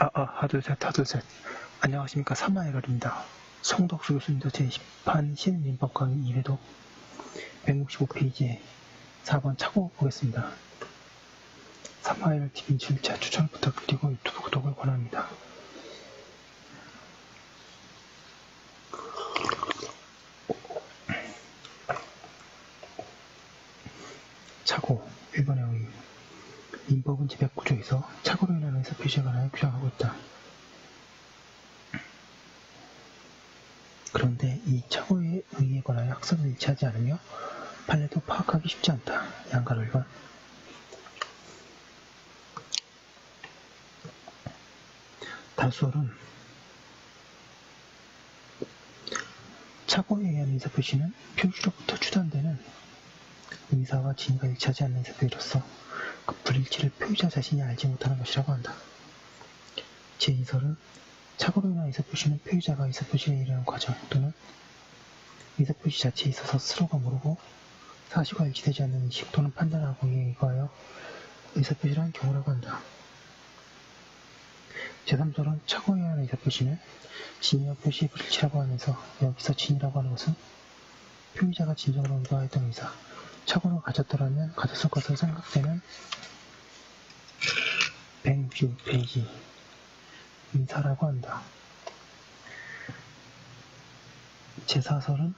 하둘셋. 안녕하십니까. 사마에럴입니다. 송덕수 교수님도 제10판 신민법 강의 2회독 165페이지에 4번 차고 보겠습니다. 사마에럴 TV 출자 추천 부탁드리고 유튜브 구독을 권합니다. 차고 1번의 의의. 민법은 제109조에서 착오로 인한 의사표시에 관하여 규정하고 있다. 그런데 이 착오에 의해 관하여 학설은 일치하지 않으며 판례도 파악하기 쉽지 않다. 양가로 1번. 다수설은 착오에 의한 의사표시는 표시로부터 추단되는 의사와 진위가 일치하지 않는 의사표시로서 그 불일치를 표의자 자신이 알지 못하는 것이라고 한다. 제2설은 착오로 인한 의사표시는 표의자가 의사표시에 이르는 과정 또는 의사표시 자체에 있어서 스스로가 모르고 사실과 일치되지 않는 인식 또는 판단하고에 의거하여 의사표시라는 경우라고 한다. 제3설은 착오에 의한 의사표시는 진위와 표시의 불일치라고 하면서 여기서 진위라고 하는 것은 표의자가 진정으로 의도하였던 의사, 착오를 가졌더라면 가졌을 것으로 생각되는 165페이지 의사라고 한다. 제4설은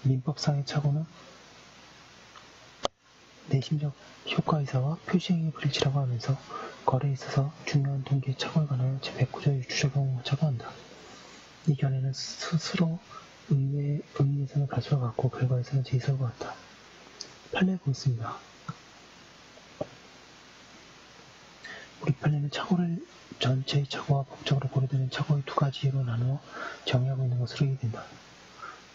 민법상의 착오는 내심적 효과의사와 표시행위 불일치라고 하면서 거래에 있어서 중요한 동기의 착오에 관하여 제109조의 유추적 경우를 착오한다. 이 견해는 스스로 의에서는 가수와 같고 결과에서는 제2설과 같다. 판례 보겠습니다. 우리 판례는 착오를 전체의 착오와 법적으로 고려되는 착오의 두 가지로 나누어 정의하고 있는 것으로 이해된다.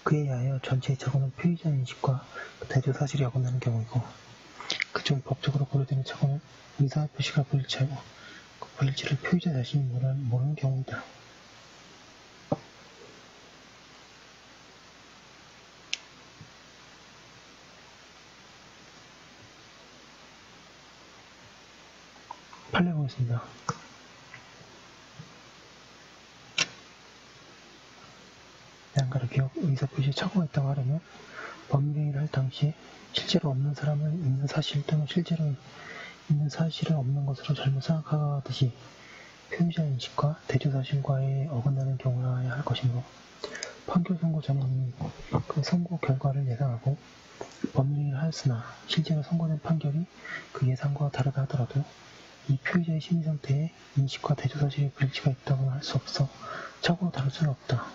그에 의하여 전체의 착오는 표의자 인식과 대조 사실이 어긋나는 경우이고 그중 법적으로 고려되는 착오는 의사와 표시가 불일치하고 그 불일치를 표의자 자신이 모르는 경우이다. 판례 보겠습니다. 양가로 기억 의사표시에 착오가 있다고 하려면 법률행위를 할 당시에 실제로 없는 사람을 있는 사실 또는 실제로 있는 사실을 없는 것으로 잘못 생각하듯이 표의자 인식과 대조사실과의 어긋나는 경우라야 할 것이므로 판결 선고 전문이 그 선고 결과를 예상하고 법률행위를 하였으나 실제로 선고된 판결이 그 예상과 다르다 하더라도 이 표의자의 심리 상태에 인식과 대조사실의 불일치가 있다고는 할 수 없어 착오로 다룰 수는 없다.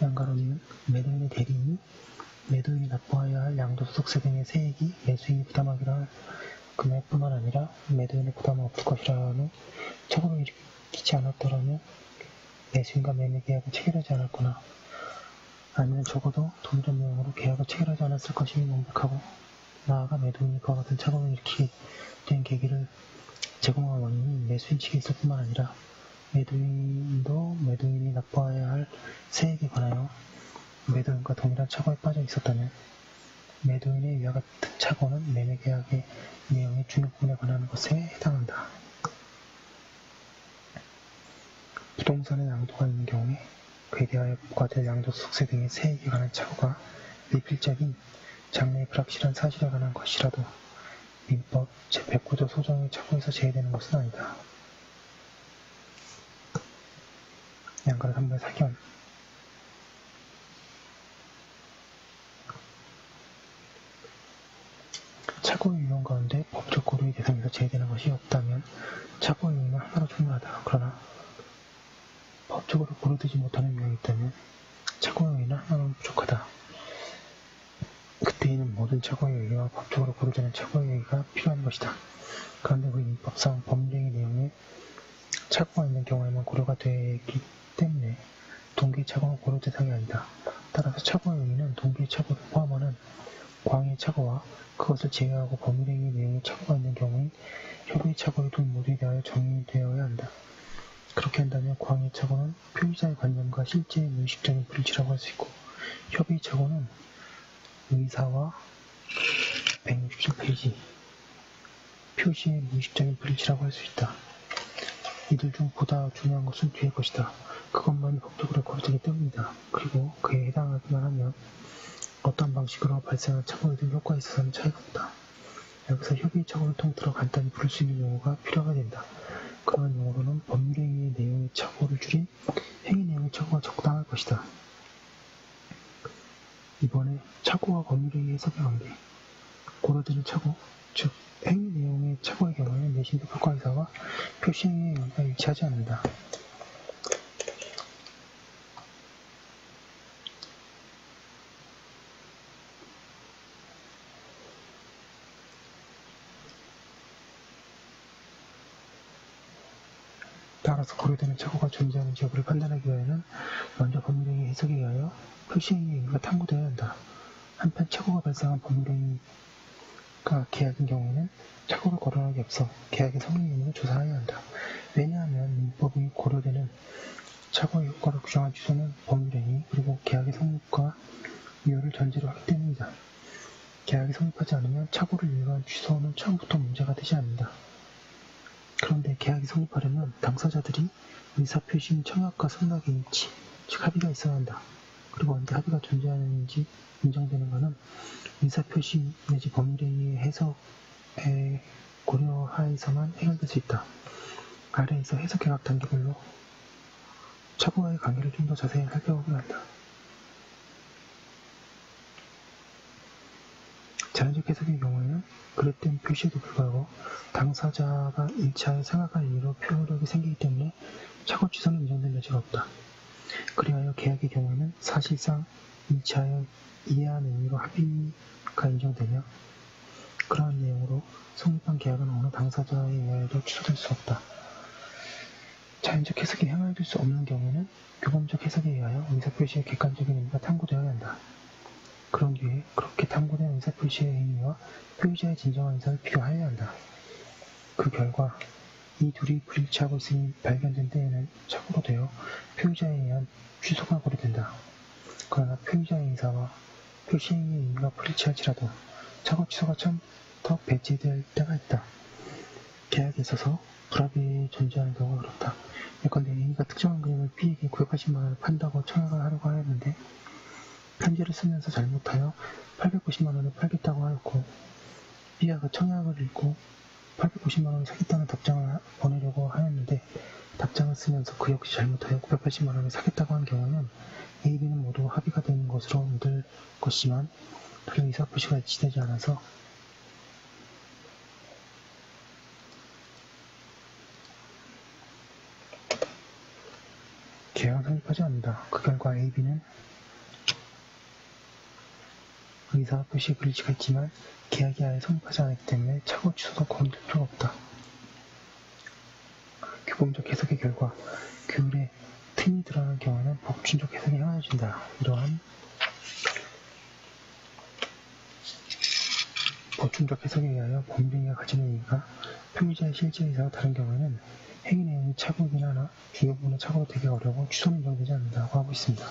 양가로님은 매도인의 대리인이 매도인이 납부하여야 할 양도소득세 등의 세액이 매수인이 부담하기로 할 금액뿐만 아니라 매도인의 부담은 없을 것이라는 착오를 일으키지 않았더라면 매수인과 매매계약을 체결하지 않았거나 아니면 적어도 동일한 내용으로 계약을 체결하지 않았을 것이 명백하고 나아가 매도인이 그와 같은 착오를 일으키게 된 계기를 제공한 원인이 매수인 측에 있을 뿐만 아니라 매도인도 매도인이 납부해야 할 세액에 관하여 매도인과 동일한 착오에 빠져 있었다면 매도인의 위와 같은 착오는 매매계약의 내용의 중요부분에 관한 것에 해당한다. 부동산에 양도가 있는 경우에 그에 대하여 부과될 양도소득세 등의 세액에 관한 착오가 미필적인 장래의 불확실한 사실에 관한 것이라도 민법 제109조 소정의 착오에서 제외되는 것은 아니다. 양가로 3번의 사견. 착오의 유형 가운데 법적 고려의 대상에서 제외되는 것이 없다면 착오의 유형은 하나로 충분하다. 그러나 법적으로 고려되지 못하는 유형이 있다면 착오의 유형은 하나로 부족하다. 그때에는 모든 착오의 유형과 법적으로 고려되는 착오의 유형이 필요한 것이다. 그런데 우리 민법상 법률행위 내용에 착오가 있는 경우에만 고려가 되기 때문에 동기의 착오는 고려 대상이 아니다. 따라서 착오의 의미는 동기의 착오를 포함하는 광의의 착오와 그것을 제외하고 법률행위 내용에 착오가 있는 경우인 협의의 착오의 두 모두에 대하여 정의되어야 한다. 그렇게 한다면 광의의 착오는 표의자의 관념과 실제의 무의식적인 불일치라고 할 수 있고 협의의 착오는 의사와 167페이지 표시의 무의식적인 불일치라고 할 수 있다. 이들 중 보다 중요한 것은 뒤의 것이다. 그것만이 법적으로 고려되기 때문이다. 그리고 그에 해당하기만 하면 어떤 방식으로 발생한 착오에도 효과에 있어서는 차이가 없다. 여기서 협의 착오를 통틀어 간단히 부를 수 있는 용어가 필요가 된다. 그러한 용어로는 법률행위의 내용의 착오를 줄인 행위 내용의 착오가 적당할 것이다. 이번에 착오와 법률행위 해석의 관계. 고려되는 착오, 즉 행위 내용의 착오의 경우에는 내신도 효과의사와 표시행위의 의미가 일치하지 않는다. 따라서 고려되는 착오가 존재하는지 여부를 판단하기 위하여는 먼저 법률행위 해석에 의하여 표시행위의 의미가 탐구되어야 한다. 한편 착오가 발생한 법률행위가 계약인 경우에는 착오를 거론하기 앞서 계약의 성립 의미를 조사해야 한다. 왜냐하면 민법이 고려되는 착오의 효과를 규정한 취소는 법률행위 그리고 계약의 성립과 유효를 전제로 하기 때문이다. 계약이 성립하지 않으면 착오를 이유한 취소는 처음부터 문제가 되지 않는다. 그런데 계약이 성립하려면 당사자들이 의사표시 청약과 승낙의 일치, 즉 합의가 있어야 한다. 그리고 언제 합의가 존재하는지 인정되는가는 의사표시 내지 법률행위의 해석에 고려하에서만 해결될 수 있다. 아래에서 해석계약 단계별로 착오와의 관계를 좀 더 자세히 살펴보기로 한다. 자연적 해석의 경우에는 그릇된 표시에도 불구하고 당사자가 일치하여 생각할 이유로 표력이 생기기 때문에 착오 취소는 인정된 여지가 없다. 그리하여 계약의 경우에는 사실상 일치하여 이해한 의미로 합의가 인정되며 그러한 내용으로 성립한 계약은 어느 당사자에 의하여도 취소될 수 없다. 자연적 해석이 행하여질 수 없는 경우에는 규범적 해석에 의하여 의사표시의 객관적인 의미가 탐구되어야 한다. 그런 뒤에 그렇게 탐구된 의사표시의 의미와 표의자의 진정한 의사를 비교하여야 한다. 그 결과 이 둘이 불일치하고 있음이 발견된 때에는 착오로 되어 표의자에 의한 취소가 고려된다. 그러나 표의자의 의사와 표시행위의 의미가 불일치할지라도 착오 취소가 처음부터 배제될 때가 있다. 계약에 있어서 불합의에 존재하는 경우가 그렇다. 예컨대 A가 특정한 금액을 B에게 980만원을 판다고 청약을 하려고 하였는데 편지를 쓰면서 잘못하여 890만원을 팔겠다고 하였고 B가 그 청약을 읽고 890만원을 사겠다는 답장을 보내려고 하였는데 답장을 쓰면서 그 역시 잘못하여 980만원을 사겠다고 한 경우는 A, B는 모두 합의가 된 것으로 믿을 것이지만 그게 의사표시가 일치되지 않아서 계약은 성립하지 않는다. 그 결과 A, B는 의사표시 불일치가 있지만 계약이 아예 성립하지 않았기 때문에 착오 취소도 거론될 필요가 없다. 규범적 해석의 결과 규율에 틈이 드러나는 경우에는 법준적 해석이 행하여진다. 이러한 법준적 해석에 의하여 법률행위가 가지는 의미가 표의자의 실제 의사와 다른 경우에는 행위 내용이 착오이긴 하나 주요 부분의 착오로 되기 어려워 취소는 인정되지 않는다고 하고 있습니다.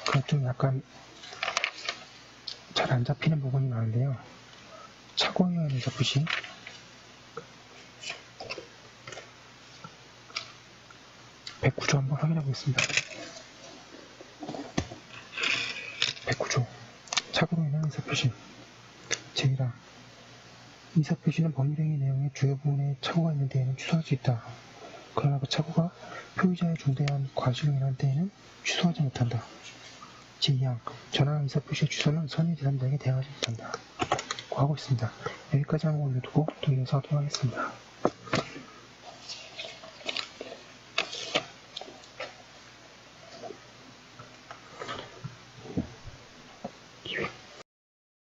그럼 좀 약간 잘 안 잡히는 부분이 많은데요. 착오에 의한 의사표시 109조 한번 확인해 보겠습니다. 109조 착오로 인한 의사표시 제1항 의사표시는 법률행위 내용의 주요 부분에 착오가 있는 데에는 취소할 수 있다. 그러나 그 착오가 표의자의 중대한 과실로 인한 때에는 취소하지 못한다. 제2항 전항 의사표시의 취소는 선의 제3자에게 대항하지 못한다. 하고 있습니다. 여기까지 한번 올려두고 또 이어서 하도록 하겠습니다.